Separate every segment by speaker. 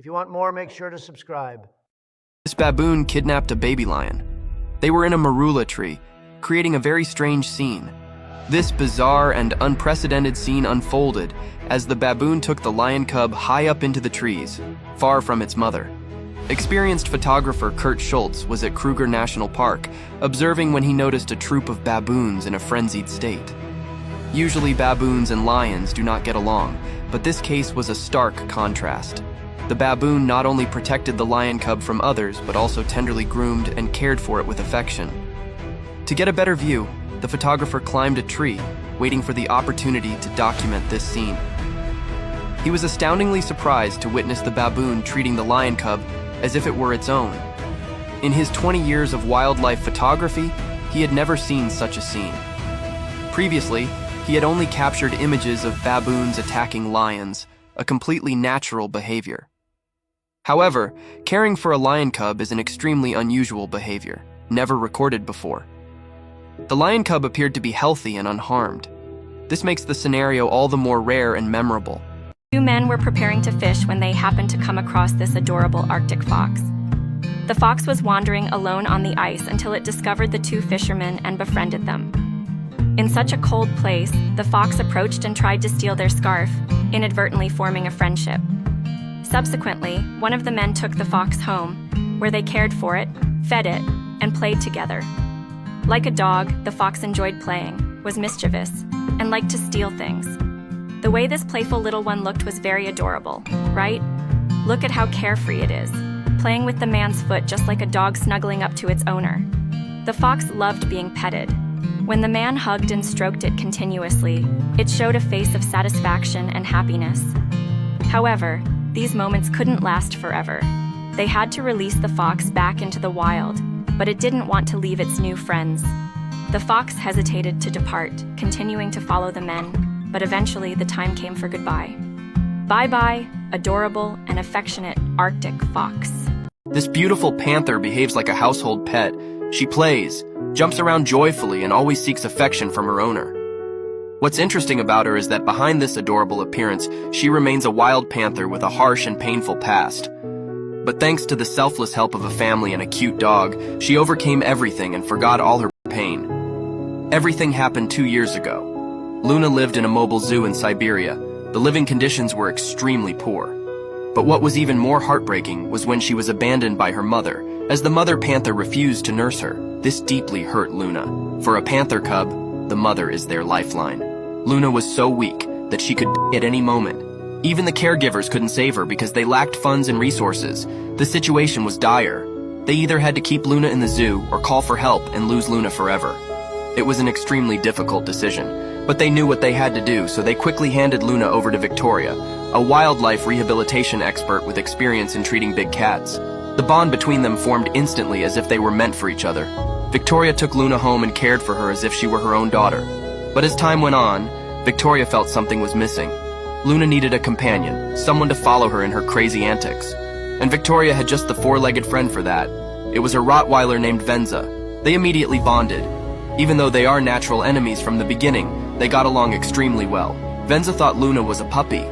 Speaker 1: If you want more, make sure to subscribe.
Speaker 2: This baboon kidnapped a baby lion. They were in a marula tree, creating a very strange scene. This bizarre and unprecedented scene unfolded as the baboon took the lion cub high up into the trees, far from its mother. Experienced photographer Kurt Schultz was at Kruger National Park, observing when he noticed a troop of baboons in a frenzied state. Usually baboons and lions do not get along, but this case was a stark contrast. The baboon not only protected the lion cub from others, but also tenderly groomed and cared for it with affection. To get a better view, the photographer climbed a tree, waiting for the opportunity to document this scene. He was astoundingly surprised to witness the baboon treating the lion cub as if it were its own. In his 20 years of wildlife photography, he had never seen such a scene. Previously, he had only captured images of baboons attacking lions, a completely natural behavior. However, caring for a lion cub is an extremely unusual behavior, never recorded before. The lion cub appeared to be healthy and unharmed. This makes the scenario all the more rare and memorable.
Speaker 3: Two men were preparing to fish when they happened to come across this adorable Arctic fox. The fox was wandering alone on the ice until it discovered the two fishermen and befriended them. In such a cold place, the fox approached and tried to steal their scarf, inadvertently forming a friendship. Subsequently, one of the men took the fox home, where they cared for it, fed it, and played together. Like a dog, the fox enjoyed playing, was mischievous, and liked to steal things. The way this playful little one looked was very adorable, right? Look at how carefree it is, playing with the man's foot just like a dog snuggling up to its owner. The fox loved being petted. When the man hugged and stroked it continuously, it showed a face of satisfaction and happiness. However, these moments couldn't last forever. They had to release the fox back into the wild, but it didn't want to leave its new friends. The fox hesitated to depart, continuing to follow the men, but eventually the time came for goodbye. Bye-bye, adorable and affectionate Arctic fox.
Speaker 2: This beautiful panther behaves like a household pet. She plays, jumps around joyfully, and always seeks affection from her owner. What's interesting about her is that behind this adorable appearance, she remains a wild panther with a harsh and painful past. But thanks to the selfless help of a family and a cute dog, she overcame everything and forgot all her pain. Everything happened 2 years ago. Luna lived in a mobile zoo in Siberia. The living conditions were extremely poor. But what was even more heartbreaking was when she was abandoned by her mother, as the mother panther refused to nurse her. This deeply hurt Luna. For a panther cub, the mother is their lifeline. Luna was so weak that she could die at any moment. Even the caregivers couldn't save her because they lacked funds and resources. The situation was dire. They either had to keep Luna in the zoo or call for help and lose Luna forever. It was an extremely difficult decision, but they knew what they had to do, so they quickly handed Luna over to Victoria, a wildlife rehabilitation expert with experience in treating big cats. The bond between them formed instantly, as if they were meant for each other. Victoria took Luna home and cared for her as if she were her own daughter. But as time went on, Victoria felt something was missing. Luna needed a companion, someone to follow her in her crazy antics. And Victoria had just the four-legged friend for that. It was a Rottweiler named Venza. They immediately bonded. Even though they are natural enemies from the beginning, they got along extremely well. Venza thought Luna was a puppy.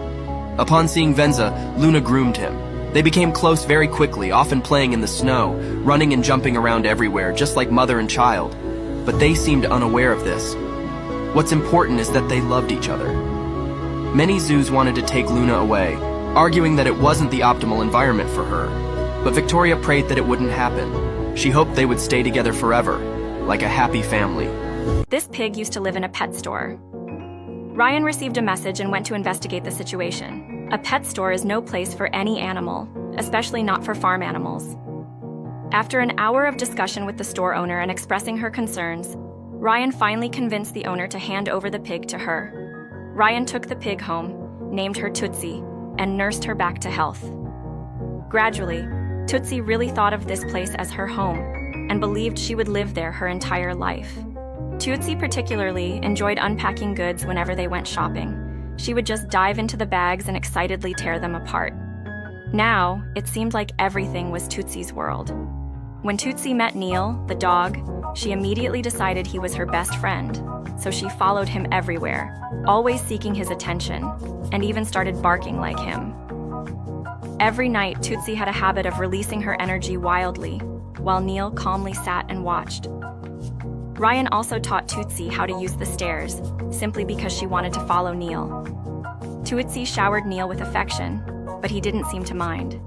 Speaker 2: Upon seeing Venza, Luna groomed him. They became close very quickly, often playing in the snow, running and jumping around everywhere, just like mother and child. But they seemed unaware of this. What's important is that they loved each other. Many zoos wanted to take Luna away, arguing that it wasn't the optimal environment for her. But Victoria prayed that it wouldn't happen. She hoped they would stay together forever, like a happy family.
Speaker 3: This pig used to live in a pet store. Ryan received a message and went to investigate the situation. A pet store is no place for any animal, especially not for farm animals. After an hour of discussion with the store owner and expressing her concerns, Ryan finally convinced the owner to hand over the pig to her. Ryan took the pig home, named her Tootsie, and nursed her back to health. Gradually, Tootsie really thought of this place as her home and believed she would live there her entire life. Tootsie particularly enjoyed unpacking goods whenever they went shopping. She would just dive into the bags and excitedly tear them apart. Now, it seemed like everything was Tootsie's world. When Tootsie met Neil, the dog, she immediately decided he was her best friend, so she followed him everywhere, always seeking his attention, and even started barking like him. Every night, Tootsie had a habit of releasing her energy wildly, while Neil calmly sat and watched. Ryan also taught Tootsie how to use the stairs, simply because she wanted to follow Neil. Tootsie showered Neil with affection, but he didn't seem to mind.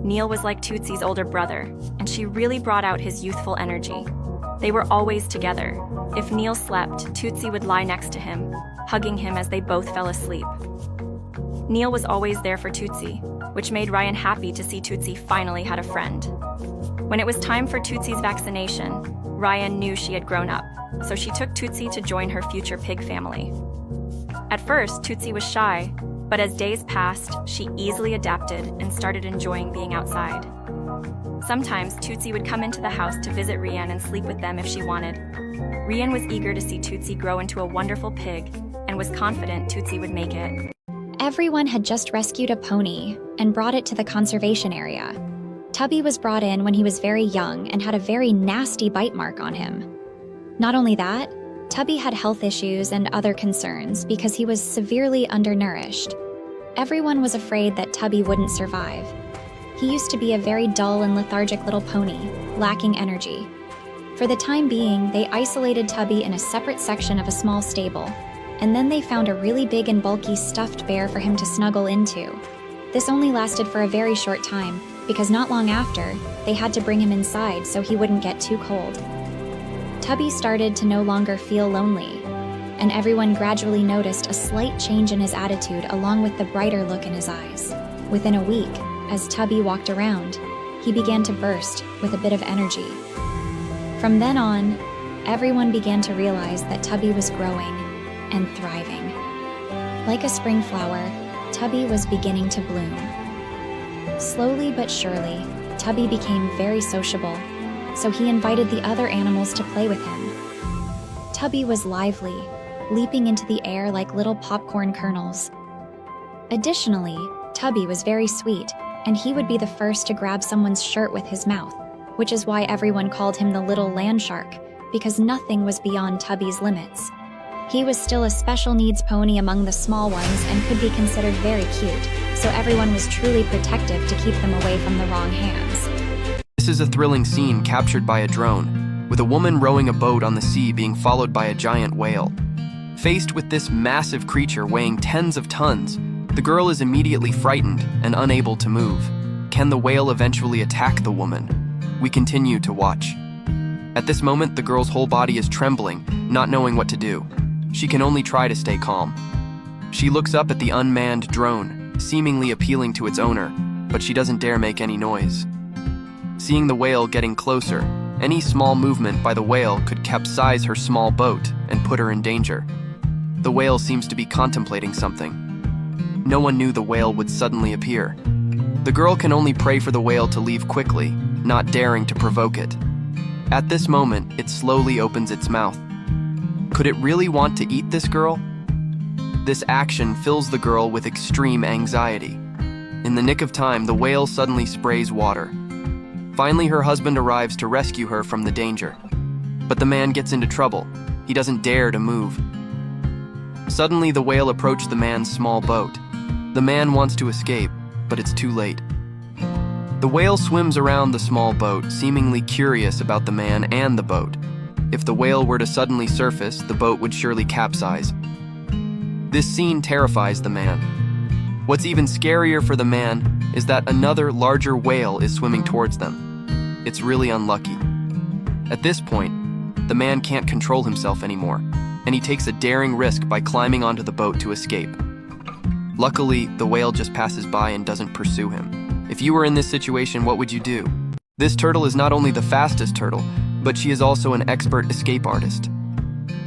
Speaker 3: Neil was like Tootsie's older brother, and she really brought out his youthful energy. They were always together. If Neil slept, Tootsie would lie next to him, hugging him as they both fell asleep. Neil was always there for Tootsie, which made Ryan happy to see Tootsie finally had a friend. When it was time for Tootsie's vaccination, Ryan knew she had grown up, so she took Tootsie to join her future pig family. At first, Tootsie was shy, but as days passed, she easily adapted and started enjoying being outside. Sometimes, Tootsie would come into the house to visit Ryan and sleep with them if she wanted. Ryan was eager to see Tootsie grow into a wonderful pig and was confident Tootsie would make it.
Speaker 4: Everyone had just rescued a pony and brought it to the conservation area. Tubby was brought in when he was very young and had a very nasty bite mark on him. Not only that, Tubby had health issues and other concerns because he was severely undernourished. Everyone was afraid that Tubby wouldn't survive. He used to be a very dull and lethargic little pony, lacking energy. For the time being, they isolated Tubby in a separate section of a small stable, and then they found a really big and bulky stuffed bear for him to snuggle into. This only lasted for a very short time, because not long after, they had to bring him inside so he wouldn't get too cold. Tubby started to no longer feel lonely, and everyone gradually noticed a slight change in his attitude along with the brighter look in his eyes. Within a week, as Tubby walked around, he began to burst with a bit of energy. From then on, everyone began to realize that Tubby was growing and thriving. Like a spring flower, Tubby was beginning to bloom. Slowly but surely, Tubby became very sociable, so he invited the other animals to play with him. Tubby was lively, leaping into the air like little popcorn kernels. Additionally, Tubby was very sweet, and he would be the first to grab someone's shirt with his mouth, which is why everyone called him the little land shark, because nothing was beyond Tubby's limits. He was still a special needs pony among the small ones and could be considered very cute, so everyone was truly protective to keep them away from the wrong hands.
Speaker 2: This is a thrilling scene captured by a drone, with a woman rowing a boat on the sea being followed by a giant whale. Faced with this massive creature weighing tens of tons, the girl is immediately frightened and unable to move. Can the whale eventually attack the woman? We continue to watch. At this moment, the girl's whole body is trembling, not knowing what to do. She can only try to stay calm. She looks up at the unmanned drone, seemingly appealing to its owner, but she doesn't dare make any noise. Seeing the whale getting closer, any small movement by the whale could capsize her small boat and put her in danger. The whale seems to be contemplating something. No one knew the whale would suddenly appear. The girl can only pray for the whale to leave quickly, not daring to provoke it. At this moment, it slowly opens its mouth. Could it really want to eat this girl? This action fills the girl with extreme anxiety. In the nick of time, the whale suddenly sprays water. Finally, her husband arrives to rescue her from the danger. But the man gets into trouble. He doesn't dare to move. Suddenly, the whale approached the man's small boat. The man wants to escape, but it's too late. The whale swims around the small boat, seemingly curious about the man and the boat. If the whale were to suddenly surface, the boat would surely capsize. This scene terrifies the man. What's even scarier for the man is that another larger whale is swimming towards them. It's really unlucky. At this point, the man can't control himself anymore, and he takes a daring risk by climbing onto the boat to escape. Luckily, the whale just passes by and doesn't pursue him. If you were in this situation, what would you do? This turtle is not only the fastest turtle, but she is also an expert escape artist.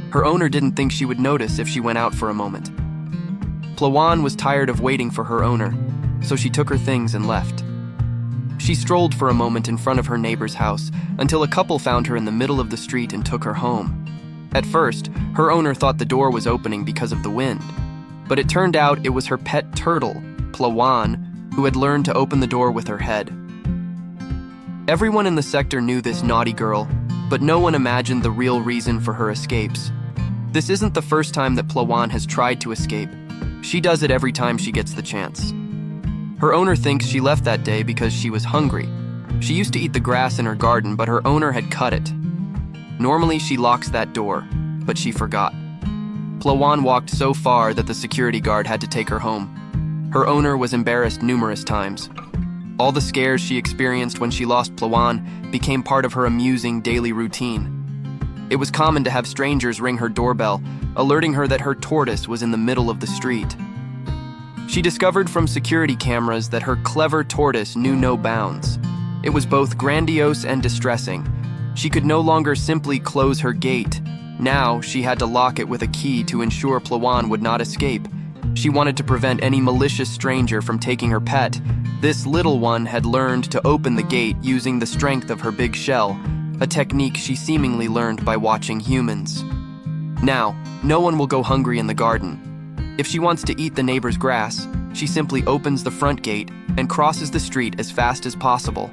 Speaker 2: Her owner didn't think she would notice if she went out for a moment. Plawan was tired of waiting for her owner, so she took her things and left. She strolled for a moment in front of her neighbor's house until a couple found her in the middle of the street and took her home. At first, her owner thought the door was opening because of the wind, but it turned out it was her pet turtle, Plawan, who had learned to open the door with her head. Everyone in the sector knew this naughty girl, but no one imagined the real reason for her escapes. This isn't the first time that Plawan has tried to escape. She does it every time she gets the chance. Her owner thinks she left that day because she was hungry. She used to eat the grass in her garden, but her owner had cut it. Normally, she locks that door, but she forgot. Plawan walked so far that the security guard had to take her home. Her owner was embarrassed numerous times. All the scares she experienced when she lost Plawan became part of her amusing daily routine. It was common to have strangers ring her doorbell, alerting her that her tortoise was in the middle of the street. She discovered from security cameras that her clever tortoise knew no bounds. It was both grandiose and distressing. She could no longer simply close her gate. Now, she had to lock it with a key to ensure Plawan would not escape. She wanted to prevent any malicious stranger from taking her pet. This little one had learned to open the gate using the strength of her big shell, a technique she seemingly learned by watching humans. Now, no one will go hungry in the garden. If she wants to eat the neighbor's grass, she simply opens the front gate and crosses the street as fast as possible.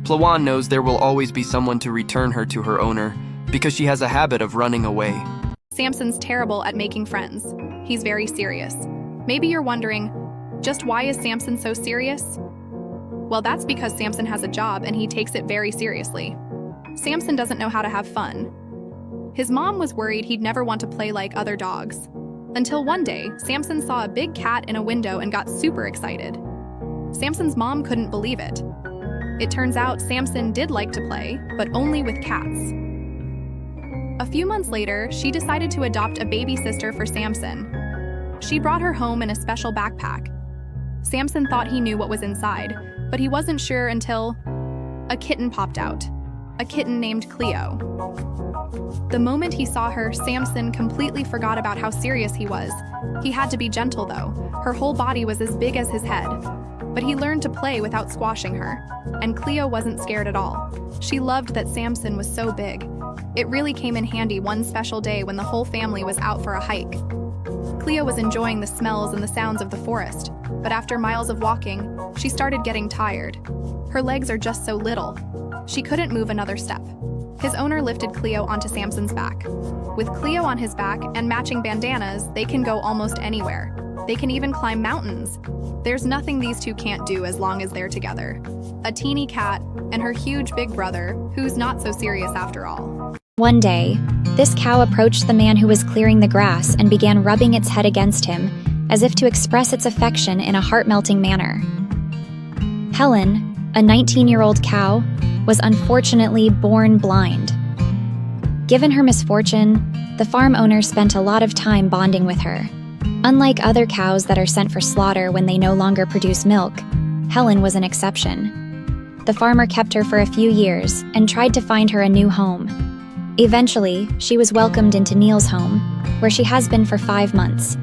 Speaker 2: Plawan knows there will always be someone to return her to her owner because she has a habit of running away.
Speaker 5: Samson's terrible at making friends. He's very serious. Maybe you're wondering, just why is Samson so serious? Well, that's because Samson has a job and he takes it very seriously. Samson doesn't know how to have fun. His mom was worried he'd never want to play like other dogs. Until one day, Samson saw a big cat in a window and got super excited. Samson's mom couldn't believe it. It turns out Samson did like to play, but only with cats. A few months later, she decided to adopt a baby sister for Samson. She brought her home in a special backpack. Samson thought he knew what was inside, but he wasn't sure until a kitten popped out. A kitten named Cleo. The moment he saw her, Samson completely forgot about how serious he was. He had to be gentle though. Her whole body was as big as his head. But he learned to play without squashing her, and Cleo wasn't scared at all. She loved that Samson was so big. It really came in handy one special day when the whole family was out for a hike. Cleo was enjoying the smells and the sounds of the forest, but after miles of walking, she started getting tired. Her legs are just so little. She couldn't move another step. His owner lifted Cleo onto Samson's back. With Cleo on his back and matching bandanas, they can go almost anywhere. They can even climb mountains. There's nothing these two can't do as long as they're together. A teeny cat and her huge big brother, who's not so serious after all.
Speaker 4: One day, this cow approached the man who was clearing the grass and began rubbing its head against him, as if to express its affection in a heart-melting manner. Helen, a 19-year-old cow, was unfortunately born blind. Given her misfortune, the farm owner spent a lot of time bonding with her. Unlike other cows that are sent for slaughter when they no longer produce milk, Helen was an exception. The farmer kept her for a few years and tried to find her a new home. Eventually, she was welcomed into Neil's home, where she has been for 5 months.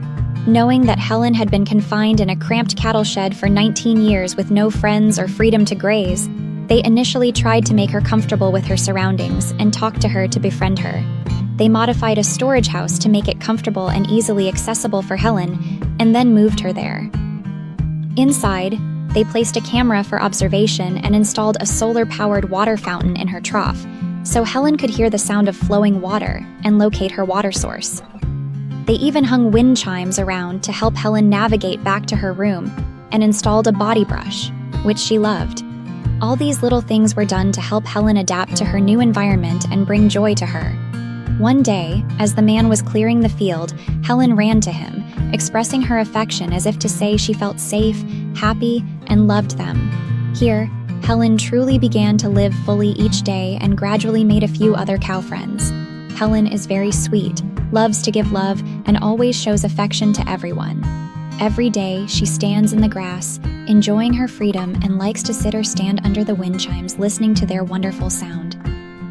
Speaker 4: Knowing that Helen had been confined in a cramped cattle shed for 19 years with no friends or freedom to graze, they initially tried to make her comfortable with her surroundings and talked to her to befriend her. They modified a storage house to make it comfortable and easily accessible for Helen, and then moved her there. Inside, they placed a camera for observation and installed a solar-powered water fountain in her trough, so Helen could hear the sound of flowing water and locate her water source. They even hung wind chimes around to help Helen navigate back to her room, and installed a body brush, which she loved. All these little things were done to help Helen adapt to her new environment and bring joy to her. One day, as the man was clearing the field, Helen ran to him, expressing her affection as if to say she felt safe, happy, and loved them. Here, Helen truly began to live fully each day and gradually made a few other cow friends. Helen is very sweet, loves to give love, and always shows affection to everyone. Every day, she stands in the grass, enjoying her freedom, and likes to sit or stand under the wind chimes listening to their wonderful sound.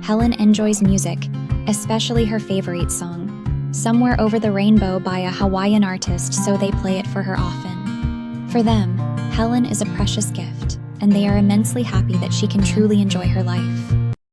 Speaker 4: Helen enjoys music, especially her favorite song, Somewhere Over the Rainbow by a Hawaiian artist, so they play it for her often. For them, Helen is a precious gift, and they are immensely happy that she can truly enjoy her life.